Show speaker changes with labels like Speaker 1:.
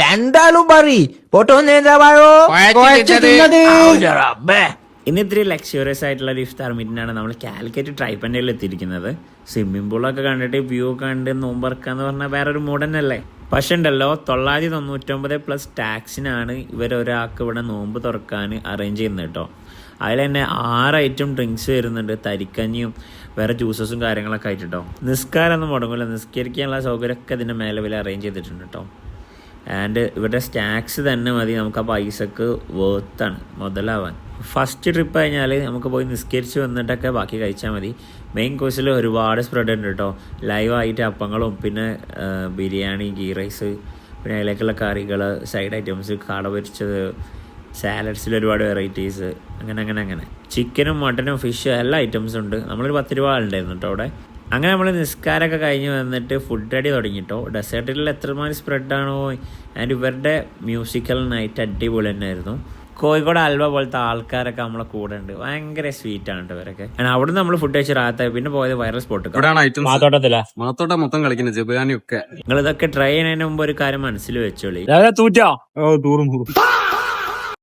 Speaker 1: രണ്ടാളും പറ പൊട്ടോ നേതാവായോ
Speaker 2: ഇന്ന് ഇത്തിരി ലക്ഷ്യൂറിയസ് ആയിട്ടുള്ള ഒരു ഇഫ്താർ മീറ്റിനാണ് നമ്മൾ കാലിക്കറ്റ് ട്രൈപ്പൻഡയിൽ എത്തിയിരിക്കുന്നത്. സ്വിമ്മിംഗ് പൂളൊക്കെ കണ്ടിട്ട് വ്യൂ കണ്ട് നോമ്പറക്കാന്ന് പറഞ്ഞാൽ വേറൊരു മൂഡ് തന്നെയല്ലേ. പക്ഷെ ഉണ്ടല്ലോ 999+ ടാക്സിനാണ് ഇവരൊരാൾക്ക് ഇവിടെ നോമ്പ് തുറക്കാൻ അറേഞ്ച് ചെയ്യുന്നത് കേട്ടോ. അതിൽ തന്നെ 6 ഐറ്റം ഡ്രിങ്ക്സ് വരുന്നുണ്ട്, തരിക്കഞ്ഞിയും വേറെ ജ്യൂസസും കാര്യങ്ങളൊക്കെ ആയിട്ട് കേട്ടോ. നിസ്കാരമൊന്നും മുടങ്ങില്ല, നിസ്കരിക്കാനുള്ള സൗകര്യമൊക്കെ ഇതിൻ്റെ മേലെ വില അറേഞ്ച് ചെയ്തിട്ടുണ്ട് കേട്ടോ. ആൻഡ് ഇവരുടെ സ്നാക്സ് തന്നെ മതി നമുക്ക് ആ പൈസക്ക് വേർത്താണ്, മുതലാവാൻ. ഫസ്റ്റ് ട്രിപ്പ് കഴിഞ്ഞാൽ നമുക്ക് പോയി നിസ്കരിച്ച് വന്നിട്ടൊക്കെ ബാക്കി കഴിച്ചാൽ മതി. മെയിൻ കോഴ്സിൽ ഒരുപാട് സ്പ്രെഡ് ഉണ്ട് കേട്ടോ. ലൈവായിട്ട് അപ്പങ്ങളും പിന്നെ ബിരിയാണി, ഗീ റൈസ്, പിന്നെ അതിലേക്കുള്ള കറികൾ, സൈഡ് ഐറ്റംസ്, കാട പൊരിച്ചത്, സാലഡ്സിൽ ഒരുപാട് വെറൈറ്റീസ്, അങ്ങനെ ചിക്കനും മട്ടനും ഫിഷ് എല്ലാ ഐറ്റംസും ഉണ്ട്. നമ്മളൊരു 10 രൂപ ആളുണ്ടായിരുന്നു കേട്ടോ അവിടെ. അങ്ങനെ നമ്മൾ നിസ്കാരമൊക്കെ കഴിഞ്ഞ് വന്നിട്ട് ഫുഡ് അടി തുടങ്ങിട്ടോ. ഡെസേർട്ടിൽ എത്രമാതിരി സ്പ്രെഡാണോ. ആൻഡ് ഇവരുടെ മ്യൂസിക്കൽ നൈറ്റ് അടിപൊളി തന്നെയായിരുന്നു. കോഴിക്കോട് അൽവ പോലത്തെ ആൾക്കാരൊക്കെ നമ്മളെ കൂടെ ഉണ്ട്, ഭയങ്കര സ്വീറ്റാണ് കേട്ടോ ഇവരൊക്കെ. അവിടെ നമ്മൾ ഫുഡ് കഴിച്ച് റാത്തായി. പിന്നെ പോയത് വൈറൽ സ്പോട്ട്
Speaker 3: മാത്തോട്ട മൊത്തം കളിക്കുന്നത് ജബാനി ഒക്കെ.
Speaker 2: നിങ്ങൾ ഇതൊക്കെ ട്രൈ ചെയ്യുന്നതിന് മുമ്പ് ഒരു കാര്യം മനസ്സിൽ വെച്ചോളി,